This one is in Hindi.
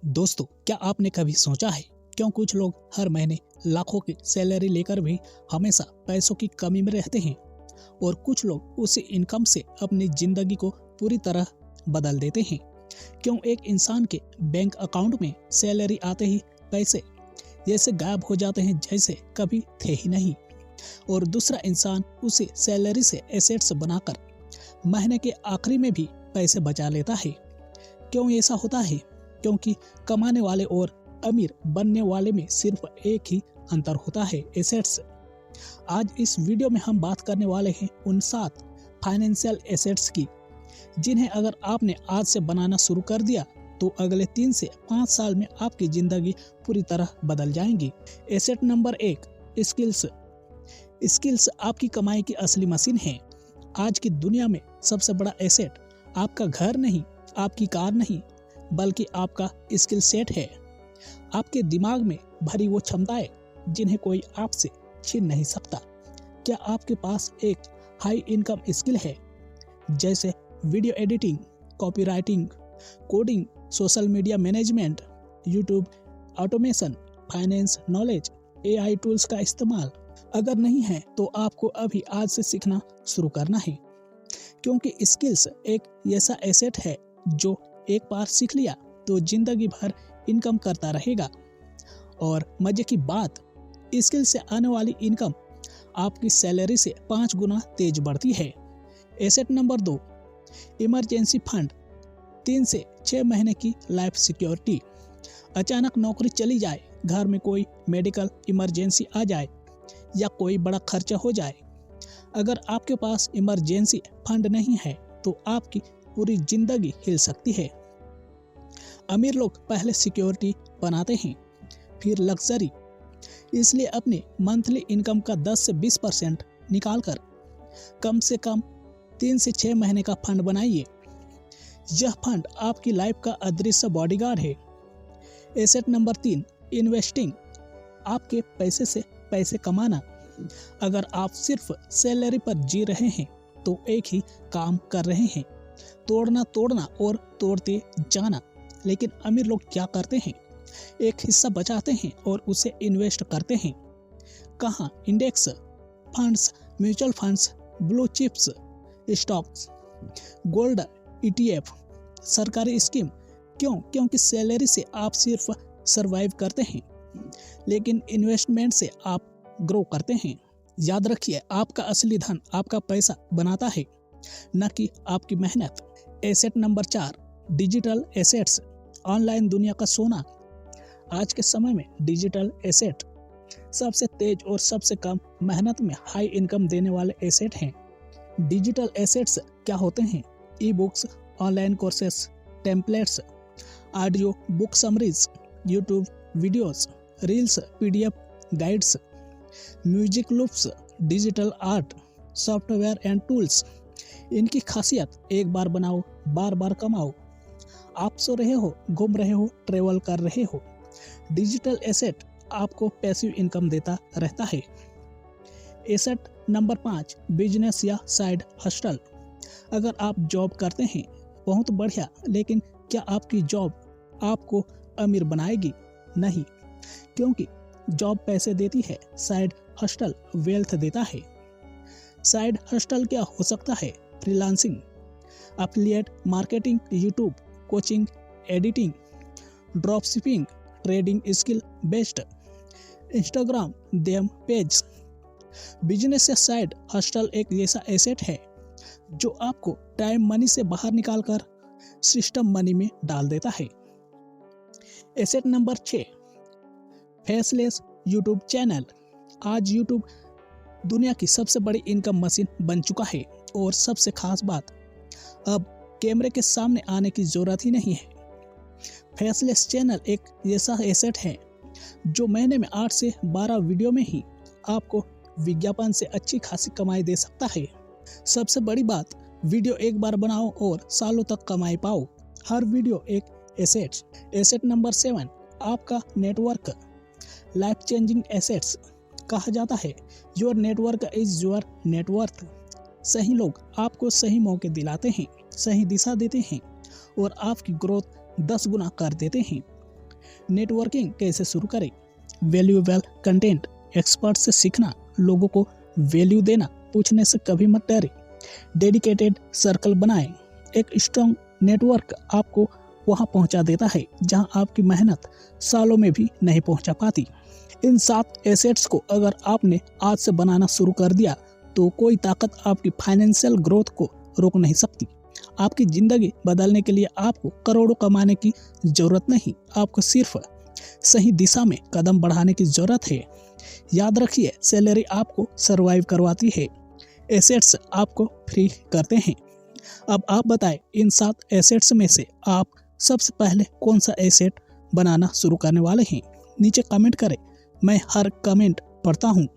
दोस्तों, क्या आपने कभी सोचा है क्यों कुछ लोग हर महीने लाखों की सैलरी लेकर भी हमेशा पैसों की कमी में रहते हैं और कुछ लोग उसी इनकम से अपनी जिंदगी को पूरी तरह बदल देते हैं। क्यों एक इंसान के बैंक अकाउंट में सैलरी आते ही पैसे जैसे गायब हो जाते हैं जैसे कभी थे ही नहीं, और दूसरा इंसान उसी सैलरी से एसेट्स बनाकर महीने के आखिरी में भी पैसे बचा लेता है। क्यों ऐसा होता है? क्योंकि कमाने वाले और अमीर बनने वाले में सिर्फ एक ही अंतर होता है, एसेट्स। आज इस वीडियो में हम बात करने वाले हैं उन 7 फाइनेंशियल एसेट्स की जिन्हें अगर आपने आज से बनाना शुरू कर दिया तो अगले 3 से 5 साल में आपकी जिंदगी पूरी तरह बदल जाएंगी। Asset number 1, skills. स्किल्स आपकी कमाई की असली मशीन है। आज की दुनिया में सबसे बड़ा एसेट आपका घर नहीं, आपकी कार नहीं, बल्कि आपका स्किल सेट है। आपके दिमाग में भरी वो क्षमताएं जिन्हें कोई आपसे छीन नहीं सकता। क्या आपके पास एक हाई इनकम स्किल है, जैसे video editing, copywriting, coding, social media management, YouTube automation, finance knowledge, AI tools का इस्तेमाल? अगर नहीं है तो आपको अभी आज से सीखना शुरू करना है, क्योंकि स्किल्स एक ऐसा एसेट है जो एक बार सीख लिया तो जिंदगी भर इनकम करता रहेगा। और मजे की बात, स्किल से आने वाली इनकम आपकी सैलरी से 5 गुना तेज बढ़ती है। Asset number 2, emergency fund. 3 से 6 महीने की लाइफ सिक्योरिटी। अचानक नौकरी चली जाए, घर में कोई मेडिकल इमरजेंसी आ जाए या कोई बड़ा खर्चा हो जाए। अगर आपके पास इमरजेंसी फंड नहीं है तो आपकी पूरी जिंदगी हिल सकती है। अमीर लोग पहले सिक्योरिटी बनाते हैं, फिर लग्जरी। इसलिए अपने मंथली इनकम का 10 से 20% निकालकर कम से कम 3 से 6 महीने का फंड बनाइए। यह फंड आपकी लाइफ का अदृश्य बॉडीगार्ड है। Asset number 3, investing. आपके पैसे से पैसे कमाना। अगर आप सिर्फ सैलरी पर जी रहे हैं तो एक ही काम कर रहे हैं, तोड़ना और तोड़ते जाना। लेकिन अमीर लोग क्या करते हैं? एक हिस्सा बचाते हैं और उसे इन्वेस्ट करते हैं। कहाँ? Index funds, mutual funds, blue chips, stocks, gold, ETF, सरकारी स्कीम। क्यों? क्योंकि सैलरी से आप सिर्फ सरवाइव करते हैं, लेकिन इन्वेस्टमेंट से आप ग्रो करते हैं। याद रखिए, आपका असली धन आपका पैसा बनाता है, न कि आपकी मेहनत। Asset number 4, digital assets. Online दुनिया का सोना। आज के समय में डिजिटल एसेट सबसे तेज और सबसे कम मेहनत में हाई इनकम देने वाले एसेट हैं। डिजिटल एसेट्स क्या होते हैं? E books, online courses, templates, audio book summaries, YouTube videos, reels, PDF guides, music loops, digital art, software and tools. इनकी खासियत, एक बार बनाओ, बार बार कमाओ। आप सो रहे हो, घूम रहे हो, ट्रेवल कर रहे हो, डिजिटल एसेट आपको पैसिव इनकम देता रहता है। एसेट नंबर 5, बिजनेस या साइड हस्टल। अगर आप जॉब करते हैं, बहुत बढ़िया, लेकिन क्या आपकी जॉब आपको अमीर बनाएगी? नहीं, क्योंकि जॉब पैसे देती है, साइड हस्टल वेल्थ देता है। साइड हस्टल क्या हो सकता है? Freelancing, affiliate marketing, YouTube coaching, editing, drop shipping, trading skill based, Instagram DM page. Business या साइड हस्टल एक ऐसा एसेट है जो आपको टाइम मनी से बाहर निकालकर सिस्टम मनी में डाल देता है। Asset number 6, faceless YouTube channel. आज यूट्यूब दुनिया की सबसे बड़ी इनकम मशीन बन चुका है, और सबसे खास बात, अब कैमरे के सामने आने की जरूरत ही नहीं है। फेसलेस चैनल एक ऐसा एसेट है जो महीने में 8 से 12 वीडियो में ही आपको विज्ञापन से अच्छी खासी कमाई दे सकता है। सबसे बड़ी बात, वीडियो एक बार बनाओ और सालों तक कमाई पाओ। हर वीडियो एक एसेट। एसेट नंबर 7, आपका नेटवर्क। लाइफ चेंजिंग एसेट्स कहा जाता है, your network is your net worth. सही लोग आपको सही मौके दिलाते हैं, सही दिशा देते हैं और आपकी ग्रोथ 10 गुना कर देते हैं। नेटवर्किंग कैसे शुरू करें, वैल्यूएबल कंटेंट, एक्सपर्ट से सीखना, लोगों को वैल्यू देना, पूछने से कभी मत डरें, डेडिकेटेड सर्कल बनाएं। एक स्ट्रॉन्ग नेटवर्क आपको वहां पहुंचा देता है जहां आपकी मेहनत सालों में भी नहीं पहुंचा पाती। इन 7 एसेट्स को अगर आपने आज से बनाना शुरू कर दिया तो कोई ताकत आपकी फाइनेंशियल ग्रोथ को रोक नहीं सकती। आपकी ज़िंदगी बदलने के लिए आपको करोड़ों कमाने की ज़रूरत नहीं, आपको सिर्फ सही दिशा में कदम बढ़ाने की ज़रूरत है। याद रखिए, सैलरी आपको सरवाइव करवाती है, एसेट्स आपको फ्री करते हैं। अब आप बताएं, इन 7 एसेट्स में से आप सबसे पहले कौन सा एसेट बनाना शुरू करने वाले हैं? नीचे कमेंट करें, मैं हर कमेंट पढ़ता हूँ।